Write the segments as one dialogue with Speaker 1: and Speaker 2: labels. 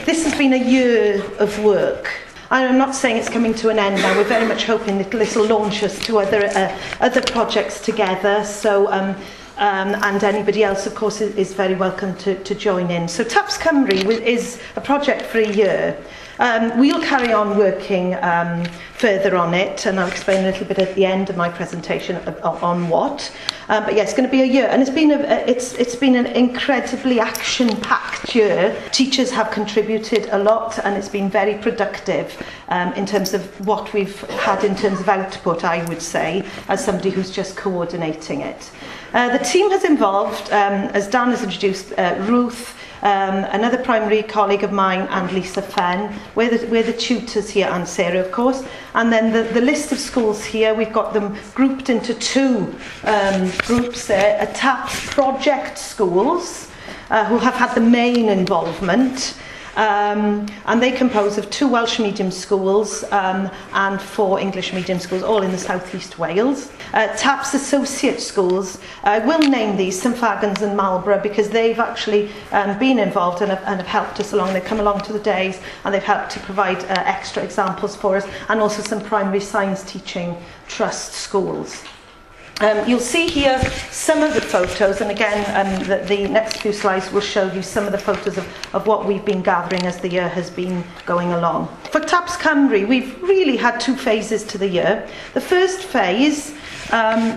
Speaker 1: This has been a year of work. I'm not saying it's coming to an end now. We're very much hoping that this will launch us to other projects together. So, and anybody else, of course, is very welcome to join in. So TAPS Cymru is a project for a year. We'll carry on working further on it, and I'll explain a little bit at the end of my presentation on what. But yeah, it's going to be a year, and it's been an incredibly action-packed year. Teachers have contributed a lot, and it's been very productive in terms of what we've had in terms of output, I would say, as somebody who's just coordinating it. The team has involved, as Dan has introduced, Ruth, another primary colleague of mine, and Lisa Fenn. We're the tutors here, and Sarah, of course. And then the list of schools here, we've got them grouped into two groups there. TAPS project schools, who have had the main involvement. And they compose of 2 Welsh medium schools and 4 English medium schools, all in the South East Wales. TAPS associate schools, I will name these, St Fagans and Marlborough, because they've actually been involved and have helped us along. They've come along to the days and they've helped to provide extra examples for us, and also some primary science teaching trust schools. You'll see here some of the photos, and again the next few slides will show you some of the photos of what we've been gathering as the year has been going along. For TAPS Cymru, we've really had 2 phases to the year. The first phase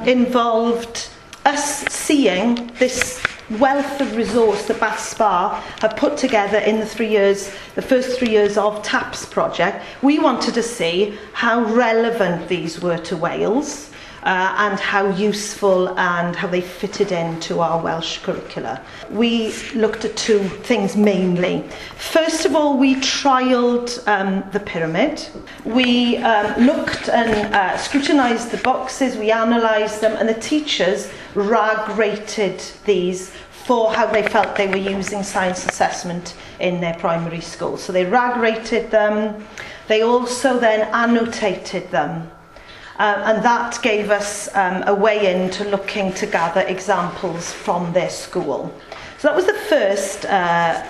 Speaker 1: involved us seeing this wealth of resource that Bath Spa have put together in the first 3 years of TAPS project. We wanted to see how relevant these were to Wales, and how useful and how they fitted into our Welsh curricula. We looked at 2 things mainly. First of all, we trialled the pyramid. We looked and scrutinised the boxes, we analysed them, and the teachers RAG-rated these for how they felt they were using science assessment in their primary school. So they RAG-rated them. They also then annotated them. And that gave us a way into looking to gather examples from their school. So that was the first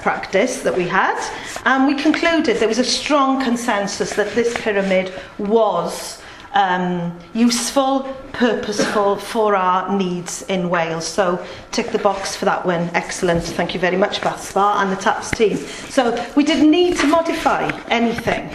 Speaker 1: practice that we had, and we concluded there was a strong consensus that this pyramid was useful, purposeful for our needs in Wales. So tick the box for that one. Excellent. Thank you very much, Bath Spa and the TAPS team. So we didn't need to modify anything.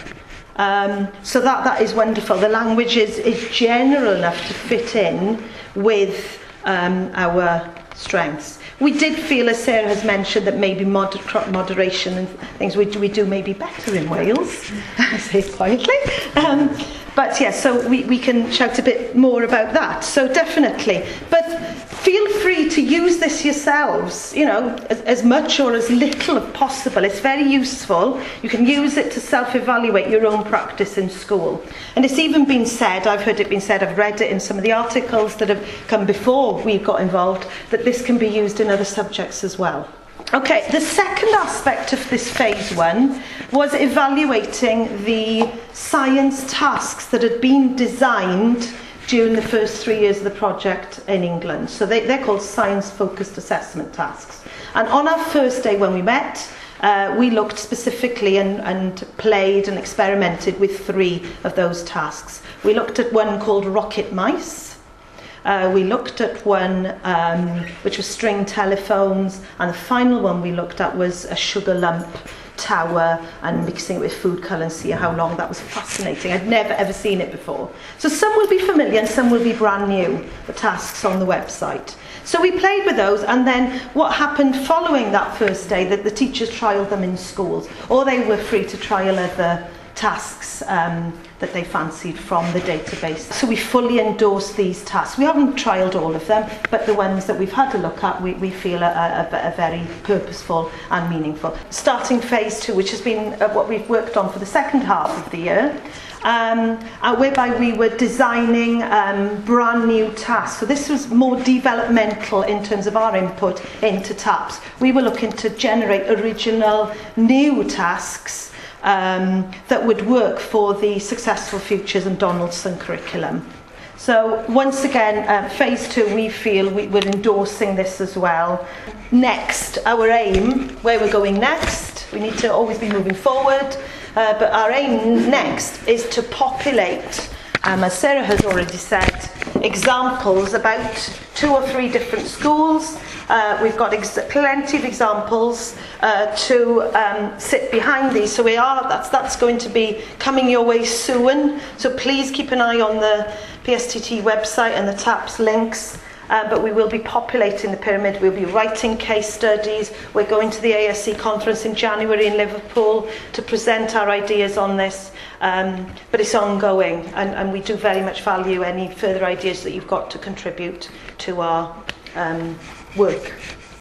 Speaker 1: So that is wonderful. The language is general enough to fit in with our strengths. We did feel, as Sarah has mentioned, that maybe moderation and things we do maybe better in Wales. I say it quietly. But yeah, so we can shout a bit more about that. So definitely. But feel free to use this yourselves, you know, as much or as little as possible. It's very useful. You can use it to self-evaluate your own practice in school. And it's even been said, I've heard it being said, I've read it in some of the articles that have come before we got involved, that this can be used in other subjects as well. Okay, the second aspect of this phase 1 was evaluating the science tasks that had been designed during the first 3 years of the project in England. So they're called science-focused assessment tasks. And on our first day when we met, we looked specifically and played and experimented with 3 of those tasks. We looked at one called Rocket Mice. We looked at one which was string telephones, and the final one we looked at was a sugar lump tower and mixing it with food colour and see how long. That was fascinating. I'd never ever seen it before. So some will be familiar and some will be brand new, the tasks on the website. So we played with those, and then what happened following that first day, that the teachers trialled them in schools, or they were free to trial other tasks that they fancied from the database. So we fully endorse these tasks. We haven't trialled all of them, but the ones that we've had a look at, we feel are very purposeful and meaningful. Starting phase 2, which has been what we've worked on for the second half of the year, whereby we were designing brand new tasks. So this was more developmental in terms of our input into TAPS. We were looking to generate original new tasks that would work for the Successful Futures and Donaldson curriculum. So once again, phase 2, we feel we're endorsing this as well. Next, our aim, where we're going next, We need to always be moving forward, but our aim next is to populate, as Sarah has already said, examples about 2 or 3 different schools. We've got plenty of examples to sit behind these. So that's going to be coming your way soon. So please keep an eye on the PSTT website and the TAPS links. But we will be populating the pyramid. We'll be writing case studies. We're going to the ASC conference in January in Liverpool to present our ideas on this. But it's ongoing, and we do very much value any further ideas that you've got to contribute to our work.